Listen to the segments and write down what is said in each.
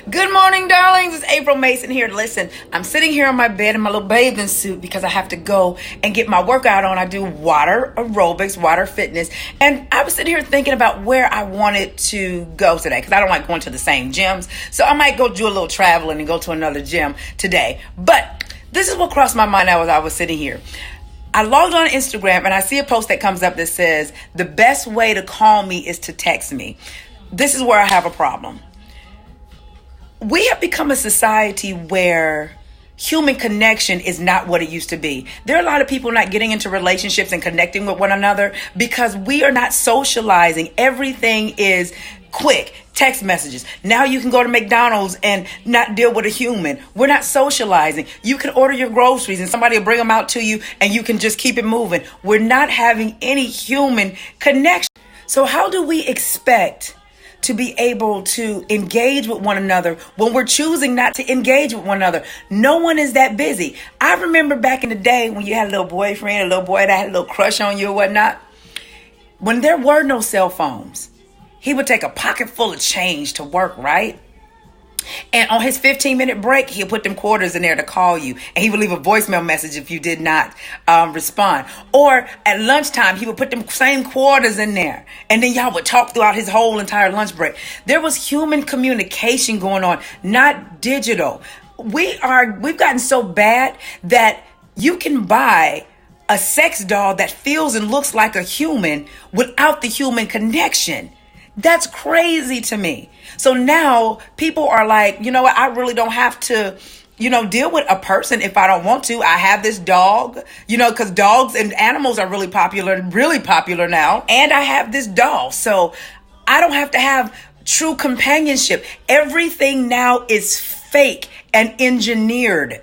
Good morning, darlings. It's April Mason here. Listen, I'm sitting here on my bed in my little bathing suit because I have to go and get my workout on. I do water aerobics, water fitness. And I was sitting here thinking about where I wanted to go today because I don't like going to the same gyms. So I might go do a little traveling and go to another gym today. But this is what crossed my mind as I was sitting here. I logged on Instagram and I see a post that comes up that says, the best way to call me is to text me. This is where I have a problem. We have become a society where human connection is not what it used to be. There are a lot of people not getting into relationships and connecting with one another because we are not socializing. Everything is quick. Text messages. Now you can go to McDonald's and not deal with a human. We're not socializing. You can order your groceries and somebody will bring them out to you and you can just keep it moving. We're not having any human connection. So how do we expect to be able to engage with one another when we're choosing not to engage with one another? No one is that busy. I remember back in the day when you had a little boyfriend, a little boy that had a little crush on you or whatnot, when there were no cell phones, he would take a pocket full of change to work, right? And on his 15-minute break, he'll put them quarters in there to call you. And he would leave a voicemail message if you did not respond. Or at lunchtime, he would put them same quarters in there. And then y'all would talk throughout his whole entire lunch break. There was human communication going on, not digital. We've gotten so bad that you can buy a sex doll that feels and looks like a human without the human connection. That's crazy to me. So now people are like, you know what? I really don't have to, deal with a person if I don't want to. I have this dog, because dogs and animals are really popular now. And I have this doll. So I don't have to have true companionship. Everything now is fake and engineered.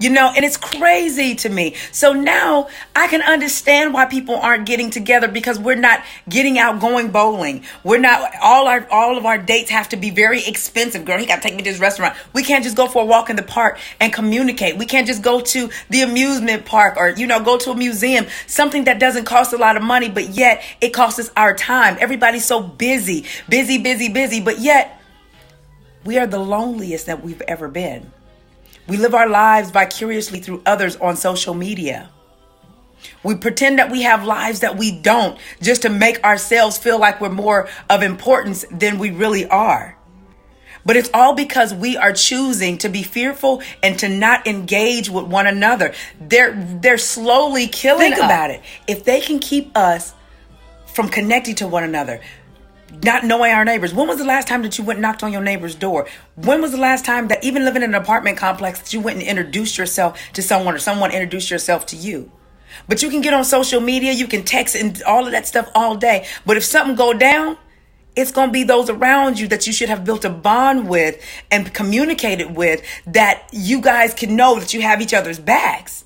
And it's crazy to me. So now I can understand why people aren't getting together because we're not getting out going bowling. We're not, all of our dates have to be very expensive. Girl, he got to take me to this restaurant. We can't just go for a walk in the park and communicate. We can't just go to the amusement park or, go to a museum, something that doesn't cost a lot of money, but yet it costs us our time. Everybody's so busy, but yet we are the loneliest that we've ever been. We live our lives vicariously through others on social media. We pretend that we have lives that we don't just to make ourselves feel like we're more of importance than we really are. But it's all because we are choosing to be fearful and to not engage with one another. They're slowly killing us. Think about it. If they can keep us from connecting to one another, not knowing our neighbors. When was the last time that you went and knocked on your neighbor's door? When was the last time that even living in an apartment complex that you went and introduced yourself to someone or someone introduced yourself to you? But you can get on social media, you can text and all of that stuff all day. But if something go down, it's going to be those around you that you should have built a bond with and communicated with that you guys can know that you have each other's backs.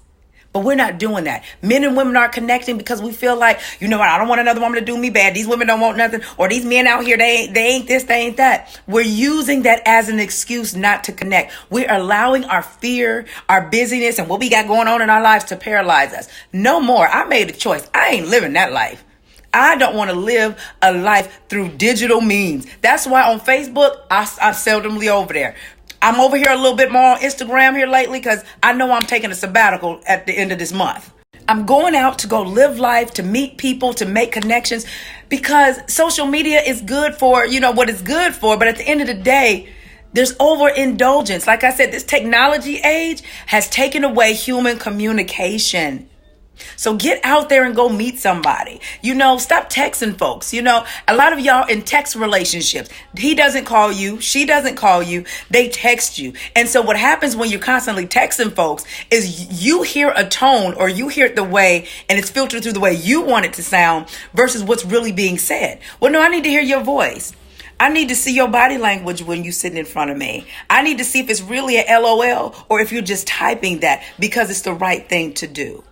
But we're not doing that. Men and women are connecting because we feel like, I don't want another woman to do me bad. These women don't want nothing. Or these men out here, they ain't this, they ain't that. We're using that as an excuse not to connect. We're allowing our fear, our busyness, and what we got going on in our lives to paralyze us. No more. I made a choice. I ain't living that life. I don't want to live a life through digital means. That's why on Facebook, I'm seldomly over there. I'm over here a little bit more on Instagram here lately because I know I'm taking a sabbatical at the end of this month. I'm going out to go live life, to meet people, to make connections because social media is good for, what it's good for. But at the end of the day, there's overindulgence. Like I said, this technology age has taken away human communication. So get out there and go meet somebody. Stop texting folks. A lot of y'all in text relationships, he doesn't call you, she doesn't call you, they text you. And so what happens when you're constantly texting folks is you hear a tone or you hear it the way and it's filtered through the way you want it to sound versus what's really being said. Well, no, I need to hear your voice. I need to see your body language when you're sitting in front of me. I need to see if it's really a LOL or if you're just typing that because it's the right thing to do.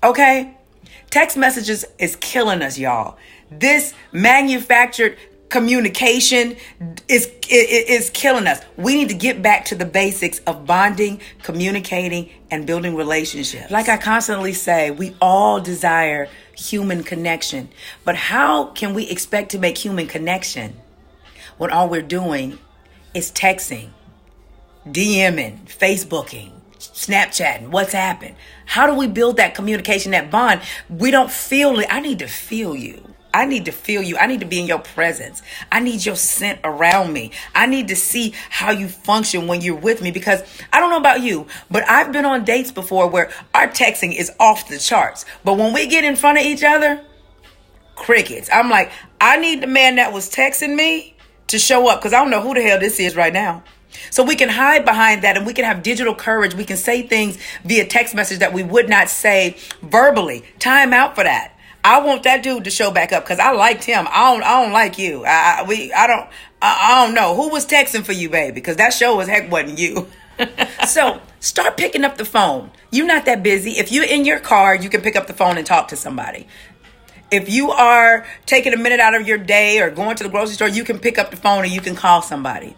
Okay? Text messages is killing us, y'all. This manufactured communication is killing us. We need to get back to the basics of bonding, communicating, and building relationships. Like I constantly say, we all desire human connection. But how can we expect to make human connection when all we're doing is texting? DMing, Facebooking, Snapchatting, WhatsApping. How do we build that communication, that bond? We don't feel it. I need to feel you. I need to feel you. I need to be in your presence. I need your scent around me. I need to see how you function when you're with me, because I don't know about you, but I've been on dates before where our texting is off the charts. But when we get in front of each other, crickets. I'm like, I need the man that was texting me to show up, because I don't know who the hell this is right now. So we can hide behind that, and we can have digital courage. We can say things via text message that we would not say verbally. Time out for that. I want that dude to show back up because I liked him. I don't like you. I don't know who was texting for you, baby, because that show as heck wasn't you. So start picking up the phone. You're not that busy. If you're in your car, you can pick up the phone and talk to somebody. If you are taking a minute out of your day or going to the grocery store, you can pick up the phone and you can call somebody.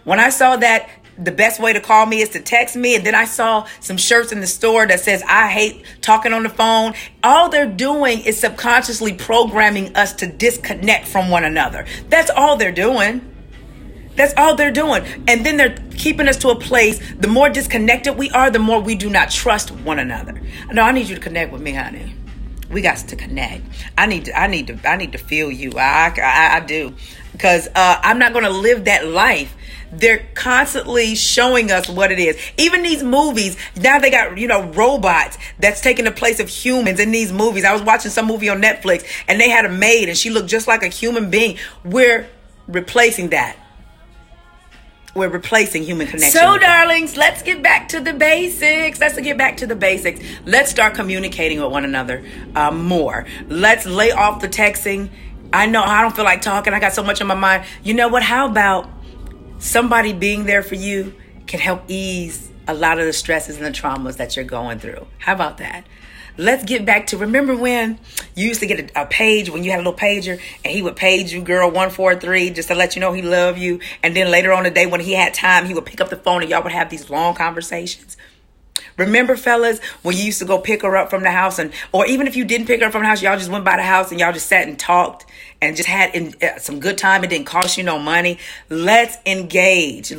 When I saw that the best way to call me is to text me, and then I saw some shirts in the store that says, I hate talking on the phone. All they're doing is subconsciously programming us to disconnect from one another. That's all they're doing. That's all they're doing. And then they're keeping us to a place, the more disconnected we are, the more we do not trust one another. No, I need you to connect with me, honey. We got to connect. I need to feel you. I do. Because I'm not going to live that life. They're constantly showing us what it is. Even these movies, now they got, robots that's taking the place of humans in these movies. I was watching some movie on Netflix and they had a maid and she looked just like a human being. We're replacing that. We're replacing human connection. So, darlings, let's get back to the basics. Let's start communicating with one another more. Let's lay off the texting. I know I don't feel like talking. I got so much on my mind. You know what? How about somebody being there for you can help ease a lot of the stresses and the traumas that you're going through? How about that? Let's get back to, remember when you used to get a page, when you had a little pager, and he would page you, girl 143, just to let you know he loved you. And then later on the day when he had time, he would pick up the phone and y'all would have these long conversations. Remember, fellas, when you used to go pick her up from the house, or even if you didn't pick her up from the house, y'all just went by the house and y'all just sat and talked and just had some good time. It didn't cost you no money. Let's engage.